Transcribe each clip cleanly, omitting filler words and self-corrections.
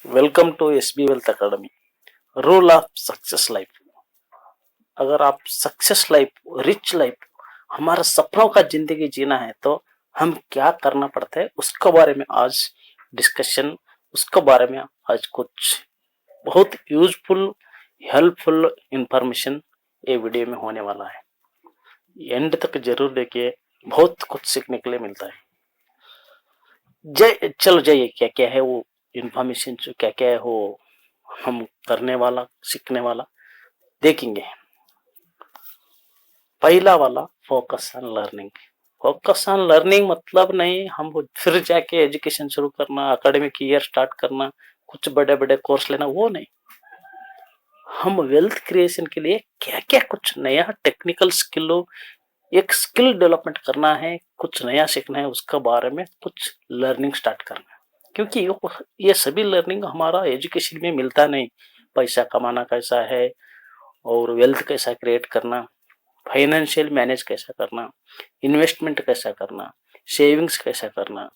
Welcome to SB wealth academy. Rule of success life. अगर आप success life, rich life, हमारा सपनों का जिंदगी जीना है तो हम क्या करना पड़ता है उसके बारे में आज डिस्कशन, उसके बारे में आज कुछ बहुत यूजफुल, हेल्पफुल इंफॉर्मेशन ये वीडियो में होने वाला है। एंड तक जरूर देखिए, बहुत कुछ सीखने के लिए मिलता है। चलो जाइए, क्या क्या है वो इंफॉर्मेशन, जो क्या क्या है वो हम करने वाला, सीखने वाला देखेंगे। पहला वाला, focus on learning. Focus on learning मतलब नहीं हम फिर जाके एजुकेशन शुरू करना, एकेडमिक ईयर स्टार्ट करना, कुछ बड़े बड़े कोर्स लेना, वो नहीं। हम वेल्थ क्रिएशन के लिए क्या क्या कुछ नया टेक्निकल स्किल, एक स्किल डेवलपमेंट करना है, कुछ नया सीखना है, उसके बारे में कुछ लर्निंग स्टार्ट करना है। क्योंकि ये सभी लर्निंग हमारा एजुकेशन में मिलता नहीं। पैसा कमाना कैसा है, और वेल्थ कैसा क्रिएट करना, फाइनेंशियल मैनेज कैसा करना, इन्वेस्टमेंट कैसा करना, सेविंग्स कैसा करना,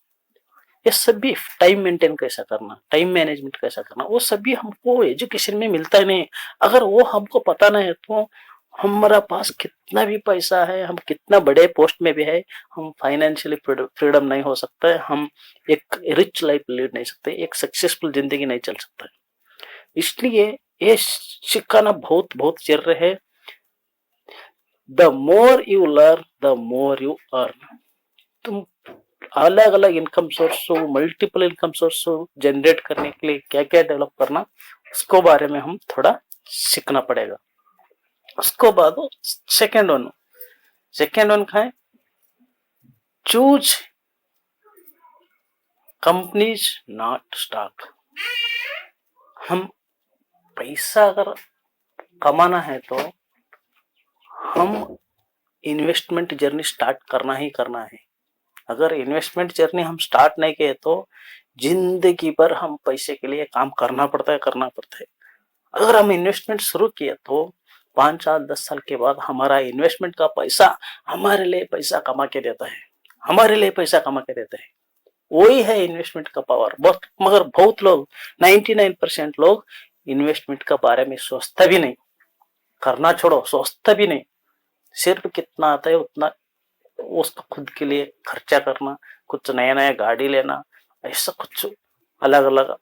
ये सभी टाइम मेंटेन कैसा करना, टाइम मैनेजमेंट कैसा करना, वो सभी हमको एजुकेशन में मिलता नहीं। अगर वो हमको पता नहीं है तो हमारा पास कितना भी पैसा है, हम कितना बड़े पोस्ट में भी है, हम फाइनेंशियली फ्रीडम नहीं हो सकता है, हम एक रिच लाइफ लीड नहीं सकते, एक सक्सेसफुल जिंदगी नहीं चल सकता है। इसलिए ये सिखाना बहुत बहुत जरूरी है। The more you learn the more you earn. तुम अलग अलग इनकम सोर्स हो, मल्टीपल इनकम सोर्स हो जनरेट करने के लिए क्या क्या डेवलप करना, उसको बारे में हम थोड़ा सीखना पड़ेगा। उसको बाद सेकेंड वन का है, चूज कंपनीज नॉट स्टॉक। हम पैसा अगर कमाना है तो हम इन्वेस्टमेंट जर्नी स्टार्ट करना ही करना है। अगर इन्वेस्टमेंट जर्नी हम स्टार्ट नहीं किए तो जिंदगी भर हम पैसे के लिए काम करना पड़ता है। अगर हम इन्वेस्टमेंट शुरू किए तो 5 साल 10 साल के बाद हमारा इन्वेस्टमेंट का पैसा हमारे लिए पैसा कमा के देता है, हमारे लिए पैसा कमा के देता है। वही है इन्वेस्टमेंट का पावर। बहुत, मगर बहुत लोग, 99% लोग इन्वेस्टमेंट का बारे में सोचता भी नहीं, करना छोड़ो, सोचता भी नहीं। सिर्फ कितना आता है उतना उसका खुद के लिए खर्चा करना, कुछ नया नया गाड़ी लेना, ऐसा कुछ अलग अलग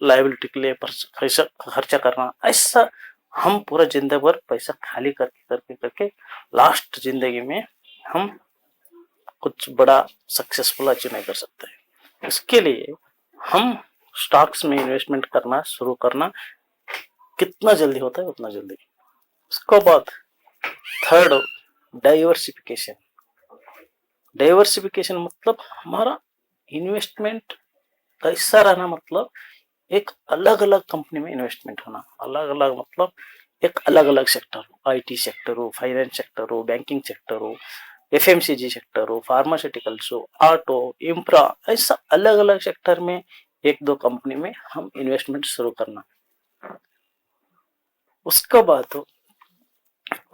लाइबिलिटी के लिए पैसा खर्चा करना, ऐसा हम पूरा जिंदगी भर पैसा खाली करके करके करके लास्ट जिंदगी में हम कुछ बड़ा सक्सेसफुल अचीव नहीं कर सकते। इसके लिए हम स्टॉक्स में इन्वेस्टमेंट करना शुरू करना, कितना जल्दी होता है उतना जल्दी। उसके बाद थर्ड, डाइवर्सिफिकेशन। डाइवर्सिफिकेशन मतलब हमारा इन्वेस्टमेंट कैसा रहना, मतलब एक अलग अलग कंपनी में इन्वेस्टमेंट होना। अलग अलग मतलब एक अलग अलग सेक्टर हो, आईटी सेक्टर हो, फाइनेंस सेक्टर हो, बैंकिंग सेक्टर हो, एफएमसीजी सेक्टर हो, फार्मास्यूटिकल्स हो, आर्ट हो, इंफ्रा, ऐसा अलग अलग सेक्टर में एक दो कंपनी में हम इन्वेस्टमेंट शुरू करना। उसके बाद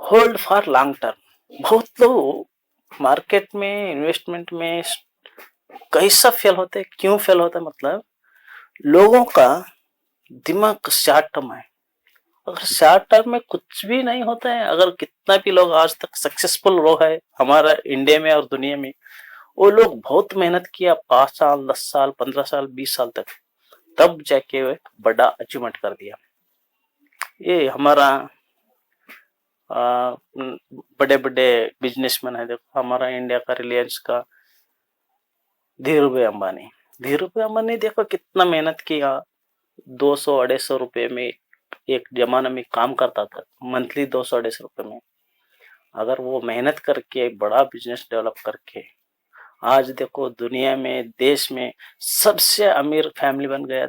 होल्ड फॉर लॉन्ग टर्म। बहुत लोग मार्केट में इन्वेस्टमेंट में कैसा फेल होते हैं, क्यों फेल होता है, मतलब लोगों का दिमाग शॉर्ट टर्म है। अगर शॉर्ट टर्म में कुछ भी नहीं होता है, अगर कितना भी लोग आज तक सक्सेसफुल लोग है हमारा इंडिया में और दुनिया में, वो लोग बहुत मेहनत किया, 5 साल 10 साल 15 साल 20 साल तक, तब जाके वे बड़ा अचीवमेंट कर दिया। ये हमारा बड़े बड़े बिजनेसमैन है, देखो हमारा इंडिया का रिलायंस का धीरू भाई अंबानी। धीरू भाई अंबानी देखो कितना मेहनत किया, 200 250 रुपए में एक जमाना में काम करता था, मंथली 200 250 रुपए में। अगर वो मेहनत करके बड़ा बिजनेस डेवलप करके आज देखो दुनिया में, देश में सबसे अमीर फैमिली बन गया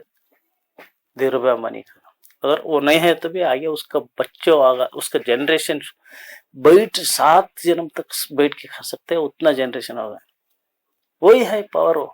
धीरू भाई अंबानी का। अगर वो नहीं है तो भी आगे उसका बच्चों होगा, उसका जनरेशन बैठ 7 जन्म तक बैठ के खा सकते हैं, उतना जनरेशन होगा। वही है पावर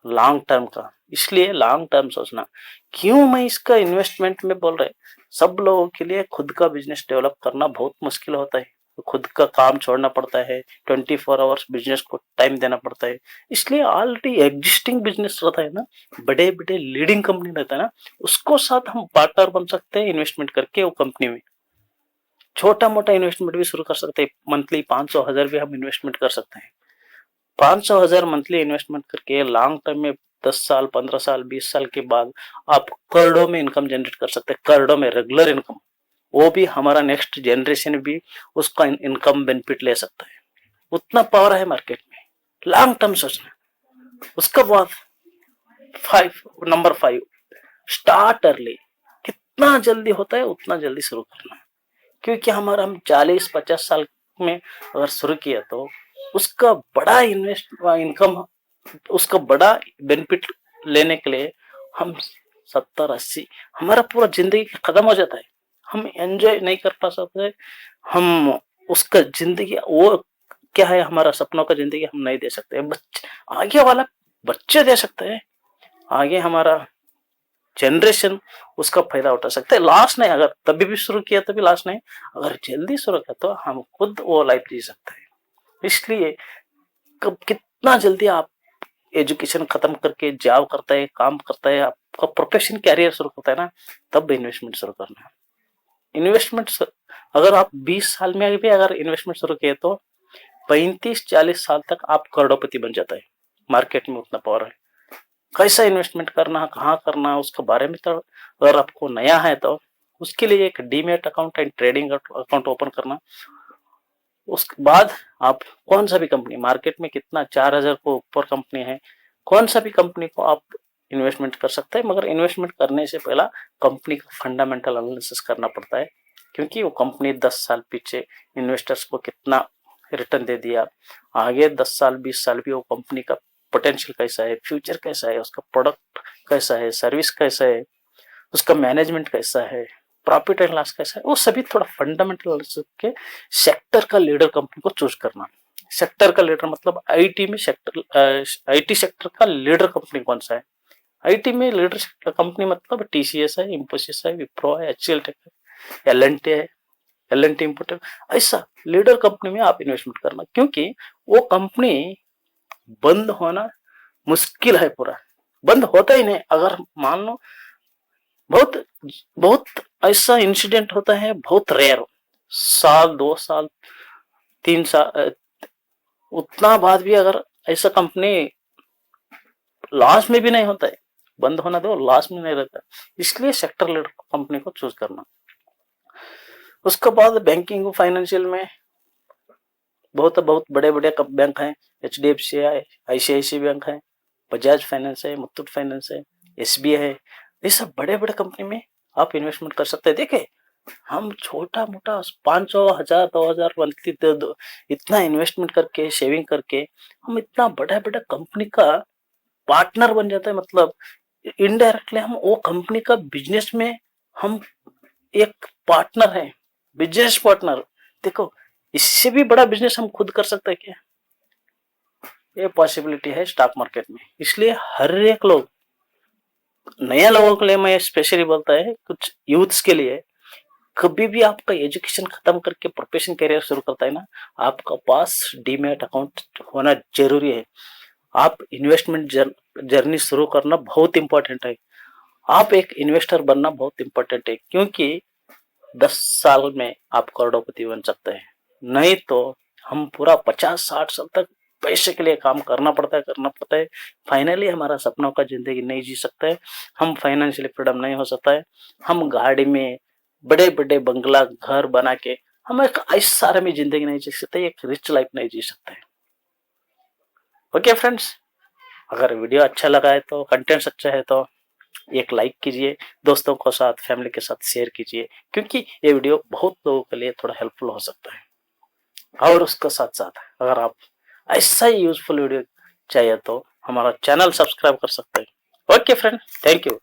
लॉन्ग टर्म का। इसलिए लॉन्ग टर्म सोचना। क्यों मैं इसका इन्वेस्टमेंट में बोल रहे, सब लोगों के लिए खुद का बिजनेस डेवलप करना बहुत मुश्किल होता है। खुद का काम छोड़ना पड़ता है, 24 आवर्स बिजनेस को टाइम देना पड़ता है। इसलिए ऑलरेडी एग्जिस्टिंग बिजनेस रहता है ना, बड़े बड़े लीडिंग कंपनी रहता है ना, उसको साथ हम पार्टनर बन सकते हैं इन्वेस्टमेंट करके वो कंपनी में। छोटा मोटा इन्वेस्टमेंट भी शुरू कर सकते हैं, मंथली 500,000 भी हम इन्वेस्टमेंट कर सकते हैं। 500,000 मंथली इन्वेस्टमेंट करके लॉन्ग टर्म में 10 साल, 15 साल, 20 साल के बाद आप करोड़ों में इनकम जनरेट कर सकते हैं, करोड़ों में रेगुलर इनकम। वो भी हमारा नेक्स्ट जनरेशन भी उसका इनकम बेनिफिट ले सकता है। उतना पावर है मार्केट में, लॉन्ग टर्म सोचना। उसका बाद नंबर 5, स्टार्ट अर्ली। कितना जल्दी होता है उतना जल्दी शुरू करना, क्योंकि हमारा हम 40-50 साल में अगर शुरू किया तो उसका बड़ा इनकम, उसका बड़ा बेनिफिट लेने के लिए हम 70-80 हमारा पूरा जिंदगी खत्म हो जाता है। हम एंजॉय नहीं कर पा सकते, हम उसका जिंदगी वो क्या है, हमारा सपनों का जिंदगी हम नहीं दे सकते। आगे वाला बच्चे दे सकते हैं, आगे हमारा जनरेशन उसका फायदा उठा सकते हैं। लॉस नहीं, अगर तभी भी शुरू किया तभी लॉस नहीं, अगर जल्दी शुरू किया तो हम खुद वो लाइफ जी सकते हैं। इसलिए कब कितना जल्दी आप एजुकेशन खत्म करके जॉब करता है, काम करता है, आपका प्रोफेशन कैरियर शुरू करता है ना, तब इन्वेस्टमेंट शुरू करना है। इन्वेस्टमेंट अगर आप 20 साल में भी अगर इन्वेस्टमेंट शुरू किए तो 35-40 साल तक आप करोड़पति बन जाता है। मार्केट में उतना पावर है। कैसा इन्वेस्टमेंट करना, कहाँ करना, उसके बारे में तो अगर आपको नया है तो उसके लिए एक demat account and trading account open करना। उसके बाद आप कौन सा भी कंपनी, मार्केट में कितना 4,000 को ऊपर कंपनी है, कौन सा भी कंपनी को आप इन्वेस्टमेंट कर सकते हैं। मगर इन्वेस्टमेंट करने से पहला कंपनी का फंडामेंटल एनालिसिस करना पड़ता है, क्योंकि वो कंपनी 10 साल पीछे इन्वेस्टर्स को कितना रिटर्न दे दिया, आगे 10 साल 20 साल भी वो कंपनी का पोटेंशियल कैसा है, फ्यूचर कैसा है, उसका प्रोडक्ट कैसा है, सर्विस कैसा है, उसका मैनेजमेंट कैसा है, प्रॉफिट एंड लॉस कैसा है, वो सभी थोड़ा फंडामेंटल के सेक्टर का लीडर कंपनी को चूज करना। सेक्टर का लीडर मतलब आईटी में आईटी सेक्टर का लीडर कंपनी कौन सा है। आईटी में लीडर कंपनी मतलब टीसीएस है, इंफोसिस है, विप्रो है, एचसीएल है, एलएनटी है, एलएनटी इंपोर्ट, ऐसा लीडर कंपनी में आप इन्वेस्टमेंट करना, क्योंकि वो कंपनी बंद होना मुश्किल है, पूरा बंद होता ही नहीं। अगर मान लो बहुत बहुत ऐसा इंसिडेंट होता है, बहुत रेयर, साल 2 साल 3 साल उतना बाद भी अगर ऐसा कंपनी लॉस में भी नहीं होता है, बंद होना दो, लॉस में नहीं रहता। इसलिए सेक्टर लीडर कंपनी को चूज करना। उसके बाद बैंकिंग फाइनेंशियल में बहुत बहुत बड़े बड़े बैंक हैं, एचडीएफसी है, आईसीआईसीआई बैंक है, बजाज फाइनेंस है, मुथूट फाइनेंस है, एसबीआई है। ये सब बड़े बड़े कंपनी में आप इन्वेस्टमेंट कर सकते हैं। देखिए हम छोटा मोटा 500, 1000, 2000 मंथली इतना इन्वेस्टमेंट करके, सेविंग करके हम इतना बड़ा बड़ा कंपनी का पार्टनर बन जाता है। मतलब इनडायरेक्टली हम वो कंपनी का बिजनेस में हम एक पार्टनर है, बिजनेस पार्टनर। देखो इससे भी बड़ा बिजनेस हम खुद कर सकते हैं क्या, ये पॉसिबिलिटी है स्टॉक मार्केट में। इसलिए हर एक लोग, नया लोगों के लिए मैं स्पेशली बोलता है, कुछ यूथ्स के लिए, कभी भी आपका एजुकेशन खत्म करके प्रोफेशन करियर शुरू करता है ना, आपका पास डीमैट अकाउंट होना जरूरी है। आप इन्वेस्टमेंट जर्नी शुरू करना बहुत इंपॉर्टेंट है। आप एक इन्वेस्टर बनना बहुत इंपॉर्टेंट है, क्योंकि 10 साल में आप करोड़पति बन सकते हैं। नहीं तो हम पूरा 50-60 साल तक पैसे के लिए काम करना पड़ता है। फाइनली हमारा सपनों का जिंदगी नहीं जी सकते है, हम फाइनेंशियली फ्रीडम नहीं हो सकता है। हम गाड़ी में बड़े बड़े बंगला घर बना के हम एक ऐश्वर्य में जिंदगी नहीं जी सकते, एक रिच लाइफ नहीं जी सकते। ओके फ्रेंड्स, अगर वीडियो अच्छा लगा है तो, कंटेंट्स अच्छा है तो एक लाइक कीजिए, दोस्तों के साथ, फैमिली के साथ शेयर कीजिए, क्योंकि ये वीडियो बहुत लोगों के लिए थोड़ा हेल्पफुल हो सकता है। और उसके साथ साथ अगर आप ऐसा ही यूजफुल वीडियो चाहिए तो हमारा चैनल सब्सक्राइब कर सकते हैं। Okay friend, thank you.